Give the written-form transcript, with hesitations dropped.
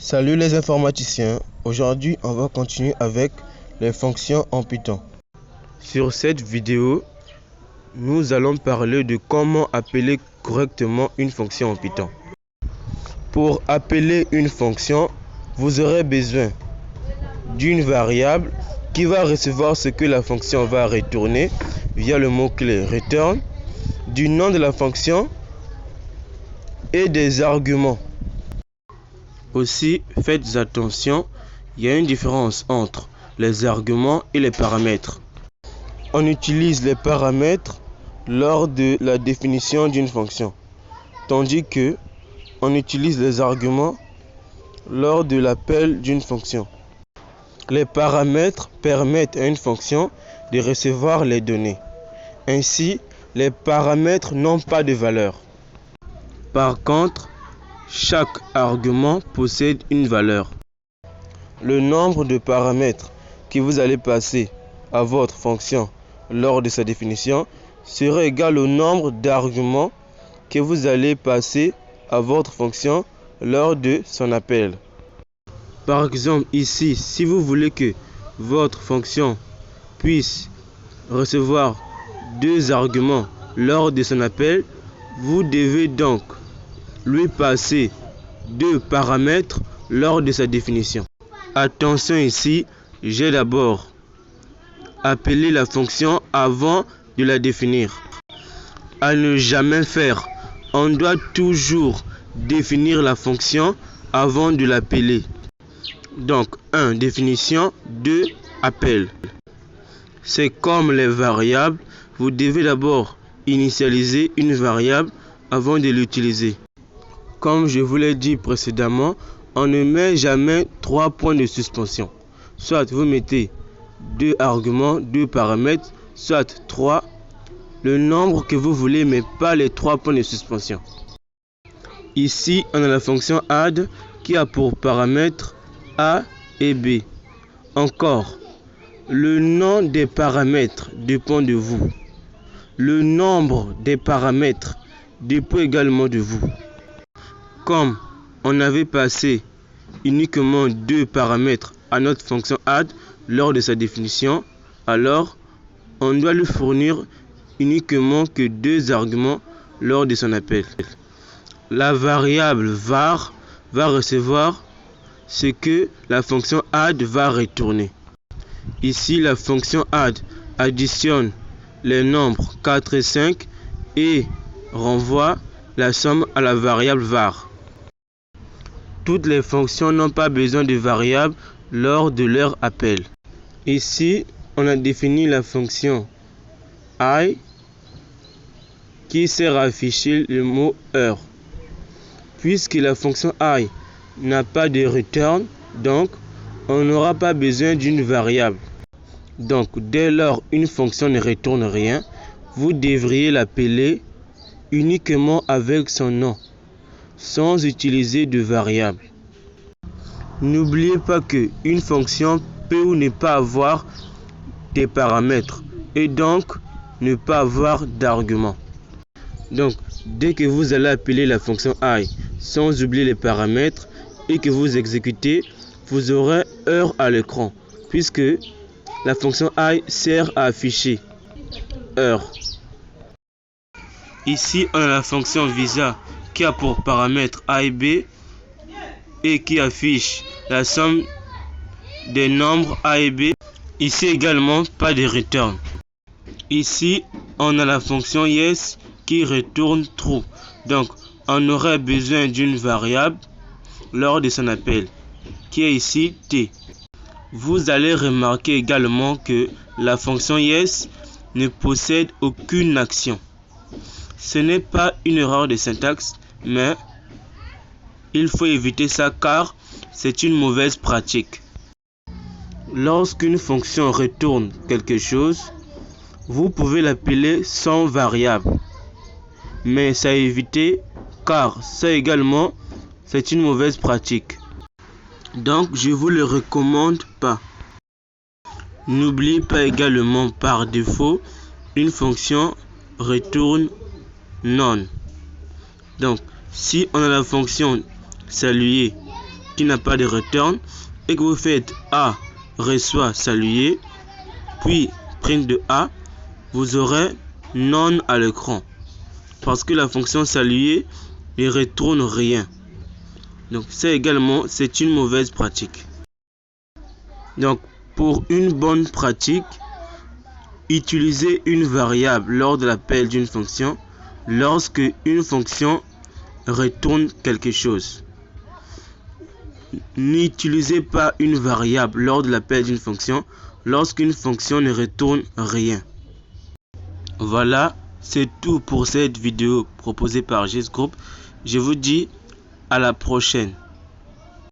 Salut les informaticiens, aujourd'hui on va continuer avec les fonctions en Python. Sur cette vidéo, nous allons parler de comment appeler correctement une fonction en Python. Pour appeler une fonction, vous aurez besoin d'une variable qui va recevoir ce que la fonction va retourner via le mot-clé return, du nom de la fonction et des arguments. Aussi, faites attention, il y a une différence entre les arguments et les paramètres. On utilise les paramètres lors de la définition d'une fonction, tandis que on utilise les arguments lors de l'appel d'une fonction. Les paramètres permettent à une fonction de recevoir les données. Ainsi, les paramètres n'ont pas de valeur. Par contre, chaque argument possède une valeur. Le nombre de paramètres que vous allez passer à votre fonction lors de sa définition sera égal au nombre d'arguments que vous allez passer à votre fonction lors de son appel. Par exemple, ici, si vous voulez que votre fonction puisse recevoir 2 arguments lors de son appel, vous devez donc lui passer 2 paramètres lors de sa définition. Attention ici, j'ai d'abord appelé la fonction avant de la définir. À ne jamais faire, on doit toujours définir la fonction avant de l'appeler. Donc 1. Définition, 2. Appel. C'est comme les variables, vous devez d'abord initialiser une variable avant de l'utiliser. Comme je vous l'ai dit précédemment, on ne met jamais 3 points de suspension. Soit vous mettez 2 arguments, 2 paramètres, soit 3, le nombre que vous voulez, mais pas les 3 points de suspension. Ici, on a la fonction add qui a pour paramètres A et B. Encore, le nom des paramètres dépend de vous. Le nombre des paramètres dépend également de vous. Comme on avait passé uniquement 2 paramètres à notre fonction add lors de sa définition, alors on doit lui fournir uniquement que 2 arguments lors de son appel. La variable var va recevoir ce que la fonction add va retourner. Ici, la fonction add additionne les nombres 4 et 5 et renvoie la somme à la variable var. Toutes les fonctions n'ont pas besoin de variables lors de leur appel. Ici, on a défini la fonction I qui sert à afficher le mot heure. Puisque la fonction I n'a pas de return, donc on n'aura pas besoin d'une variable. Donc dès lors une fonction ne retourne rien, vous devriez l'appeler uniquement avec son nom, sans utiliser de variable. N'oubliez pas que une fonction peut ou ne pas avoir des paramètres et donc ne pas avoir d'argument. Donc dès que vous allez appeler la fonction I sans oublier les paramètres et que vous exécutez, vous aurez heure à l'écran puisque la fonction I sert à afficher heure. Ici on a la fonction visa qui a pour paramètres A et B et qui affiche la somme des nombres A et B. Ici également pas de return. Ici on a la fonction yes qui retourne true. Donc on aurait besoin d'une variable lors de son appel qui est ici t. Vous allez remarquer également que la fonction yes ne possède aucune action. Ce n'est pas une erreur de syntaxe, mais il faut éviter ça car c'est une mauvaise pratique. Lorsqu'une fonction retourne quelque chose, vous pouvez l'appeler sans variable. Mais ça à éviter car ça également c'est une mauvaise pratique. Donc je vous le recommande pas. N'oubliez pas également par défaut une fonction retourne none. Donc si on a la fonction saluer qui n'a pas de return et que vous faites A reçoit saluer, puis print de A, vous aurez none à l'écran. Parce que la fonction saluer ne retourne rien. Donc c'est une mauvaise pratique. Donc pour une bonne pratique, utilisez une variable lors de l'appel d'une fonction lorsque une fonction retourne quelque chose. N'utilisez pas une variable lors de l'appel d'une fonction lorsqu'une fonction ne retourne rien. Voilà, c'est tout pour cette vidéo proposée par GIS Group. Je vous dis à la prochaine.